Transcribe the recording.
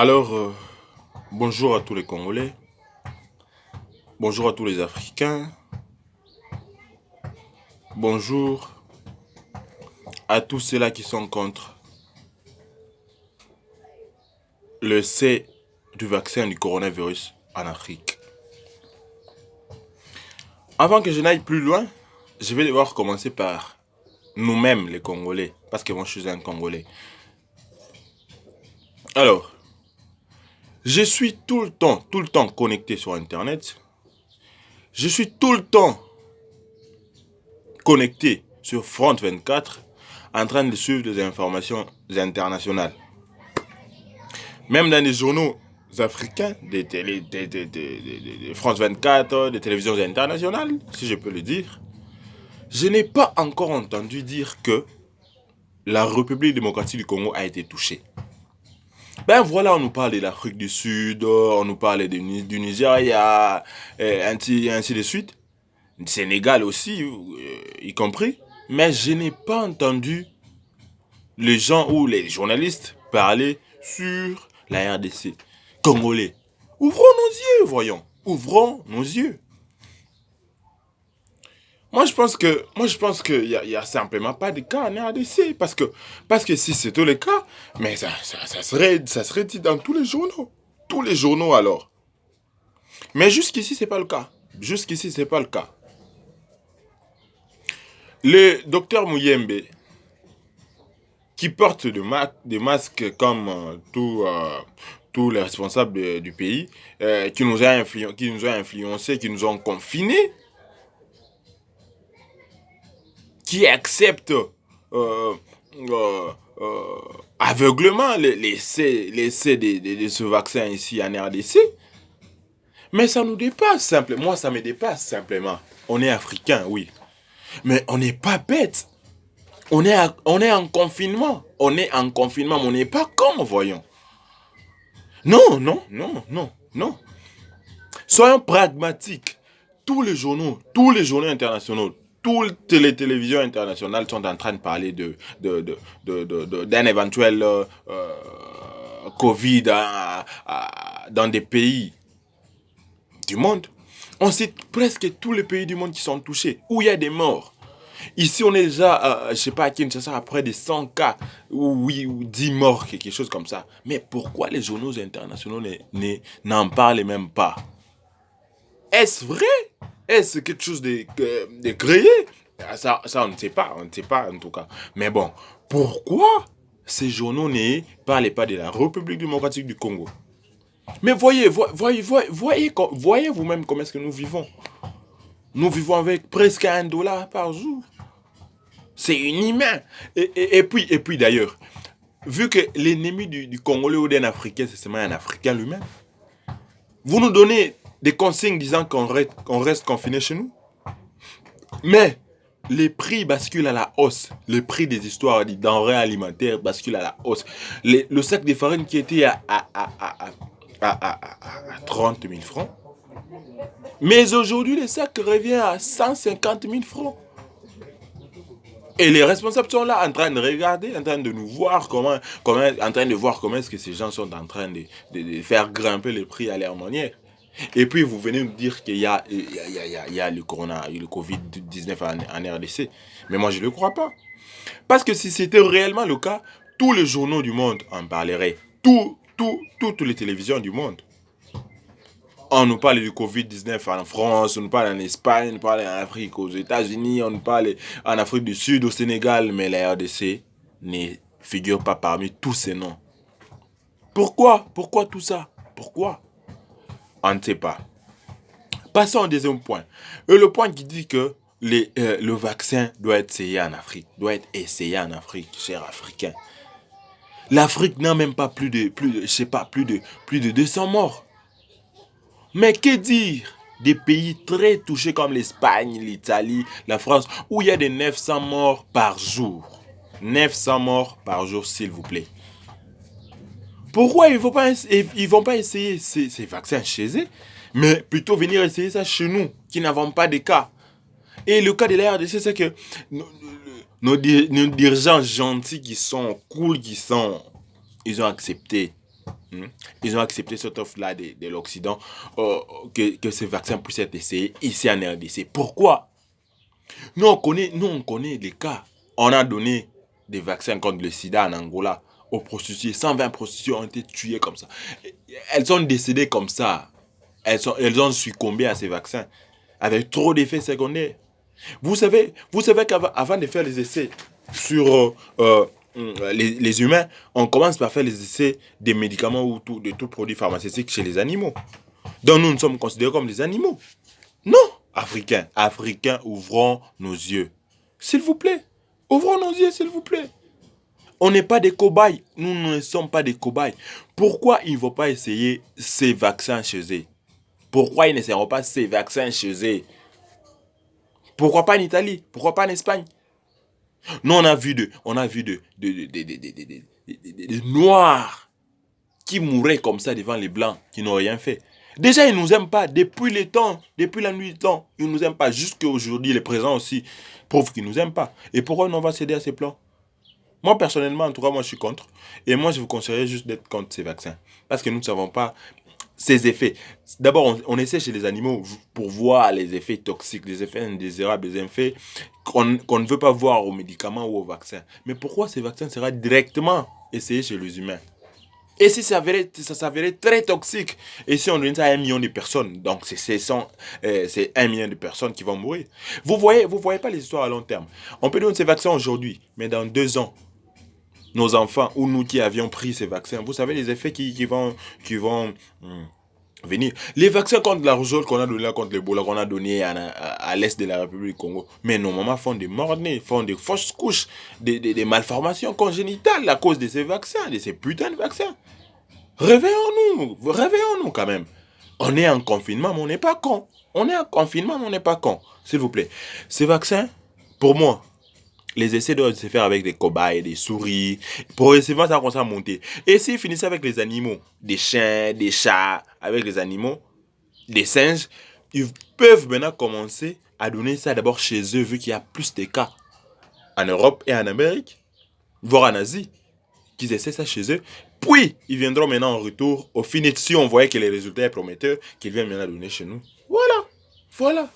Alors, bonjour à tous les Congolais, bonjour à tous les Africains, bonjour à tous ceux-là qui sont contre le C du vaccin du coronavirus en Afrique. Avant que je n'aille plus loin, je vais devoir commencer par nous-mêmes les Congolais, parce que moi je suis un Congolais. Alors, je suis tout le temps connecté sur Internet. Je suis tout le temps connecté sur Front 24 en train de suivre des informations internationales. Même dans les journaux africains, des France 24, des télévisions internationales, si je peux le dire, je n'ai pas encore entendu dire que la République démocratique du Congo a été touchée. Ben voilà, on nous parle de l'Afrique du Sud, on nous parle du Nigeria, ainsi de suite. Sénégal aussi, y compris. Mais je n'ai pas entendu les gens ou les journalistes parler sur la RDC. Congolais, ouvrons nos yeux, voyons. Ouvrons nos yeux. Moi, je pense qu'il y a simplement pas de cas en RDC. Parce que si c'était le cas, mais ça serait dit dans tous les journaux. Tous les journaux alors. Mais jusqu'ici, c'est pas le cas. Jusqu'ici, c'est pas le cas. Le docteur Mouyembe, qui porte des masques comme tous les responsables du pays, qui nous a influencés, qui nous ont confinés, qui accepte aveuglement l'essai de ce vaccin ici en RDC. Mais ça nous dépasse simplement. Moi, ça me dépasse simplement. On est africain, oui. Mais on n'est pas bête. On est en confinement. On est en confinement, mais on n'est pas con, voyons. Non, non, non, non, non. Soyons pragmatiques. Tous les journaux internationaux, toutes les télévisions internationales sont en train de parler d'un éventuel Covid dans des pays du monde. On cite presque tous les pays du monde qui sont touchés, où il y a des morts. Ici, on est déjà, je ne sais pas à Kinshasa, après des 100 cas, ou 10 morts, quelque chose comme ça. Mais pourquoi les journaux internationaux n'en parlent même pas? Est-ce vrai? Est-ce quelque chose de créé? Ça, on ne sait pas, en tout cas. Mais bon, pourquoi ces journaux ne parlent pas de la République démocratique du Congo? Mais voyez vous-même comment est-ce que nous vivons. Nous vivons avec presque $1 par jour. C'est inhumain. Et puis d'ailleurs, vu que l'ennemi du Congolais ou d'un Africain, c'est seulement un Africain lui-même, vous nous donnez des consignes disant qu'on reste confiné chez nous. Mais les prix basculent à la hausse. Le prix des histoires, des denrées alimentaires bascule à la hausse. Le sac de farine qui était à 30 000 francs. Mais aujourd'hui, le sac revient à 150 000 francs. Et les responsables sont là en train de regarder, en train de nous voir comment est-ce que ces gens sont en train de faire grimper les prix à leur manière. Et puis vous venez nous dire qu'il y a le Covid-19 en RDC. Mais moi je ne le crois pas. Parce que si c'était réellement le cas, tous les journaux du monde en parleraient. Toutes les télévisions du monde. On nous parle du Covid-19 en France, on nous parle en Espagne, on nous parle en Afrique, aux États-Unis, on nous parle en Afrique du Sud, au Sénégal, mais la RDC ne figure pas parmi tous ces noms. Pourquoi? Pourquoi tout ça? Pourquoi? On ne sait pas. Passons au deuxième point. Et le point qui dit que le vaccin doit être essayé en Afrique, chers Africains. L'Afrique n'a même pas plus de 200 morts. Mais que dire des pays très touchés comme l'Espagne, l'Italie, la France, où il y a des 900 morts par jour. 900 morts par jour, s'il vous plaît. Pourquoi ils vont pas essayer ces vaccins chez eux, mais plutôt venir essayer ça chez nous, qui n'avons pas de cas? Et le cas de la RDC, c'est que nos dirigeants gentils qui sont cool, ils ont accepté Ils ont accepté cette offre-là de l'Occident, que ces vaccins puissent être essayés ici en RDC. Pourquoi? On connaît les cas. On a donné des vaccins contre le sida en Angola aux prostituées. 120 prostituées ont été tuées comme ça. Elles sont décédées comme ça. Elles ont succombé à ces vaccins avec trop d'effets secondaires. Vous savez qu'avant de faire les essais sur les humains, on commence par faire les essais des médicaments ou de tout produit pharmaceutique chez les animaux. Donc nous sommes considérés comme des animaux. Non, Africains, ouvrons nos yeux. S'il vous plaît, ouvrons nos yeux, s'il vous plaît. On n'est pas des cobayes. Nous ne sommes pas des cobayes. Pourquoi ils ne vont pas essayer ces vaccins chez eux? Pourquoi ils n'essaieront pas ces vaccins chez eux? Pourquoi pas en Italie? Pourquoi pas en Espagne? Nous, on a vu de noirs qui mouraient comme ça devant les blancs, qui n'ont rien fait. Déjà, ils ne nous aiment pas depuis le temps, depuis la nuit du temps. Ils ne nous aiment pas. Jusqu'à aujourd'hui, les présents aussi prouvent qu'ils ne nous aiment pas. Et pourquoi on va céder à ces plans? Moi, personnellement, en tout cas, moi, je suis contre. Et moi, je vous conseillerais juste d'être contre ces vaccins. Parce que nous ne savons pas ces effets. D'abord, on essaie chez les animaux pour voir les effets toxiques, les effets indésirables, les effets qu'on ne veut pas voir aux médicaments ou aux vaccins. Mais pourquoi ces vaccins seraient directement essayés chez les humains? Et si ça s'avérait très toxique, et si on donne ça à 1 million de personnes, donc c'est 1 million de personnes qui vont mourir. Vous voyez pas les histoires à long terme. On peut donner ces vaccins aujourd'hui, mais dans 2 ans, nos enfants ou nous qui avions pris ces vaccins, vous savez les effets qui vont venir. Les vaccins contre la rougeole qu'on a donné là, contre l'Ebola qu'on a donné à l'est de la République du Congo, mais nos mamans font des morts-nés, font des fausses couches, des malformations congénitales à cause de ces vaccins, de ces putains de vaccins. Réveillons-nous quand même. On est en confinement, mais on n'est pas con. On est en confinement, mais on n'est pas con. S'il vous plaît. Ces vaccins, pour moi, les essais doivent se faire avec des cobayes, des souris. Progressivement, ça commence à monter. Et s'ils finissent avec les animaux, des chiens, des chats, avec les animaux, des singes, ils peuvent maintenant commencer à donner ça d'abord chez eux, vu qu'il y a plus de cas en Europe et en Amérique, voire en Asie, qu'ils essaient ça chez eux. Puis, ils viendront maintenant en retour. Au final, si on voyait que les résultats sont prometteurs, qu'ils viennent maintenant donner chez nous. Voilà. Voilà.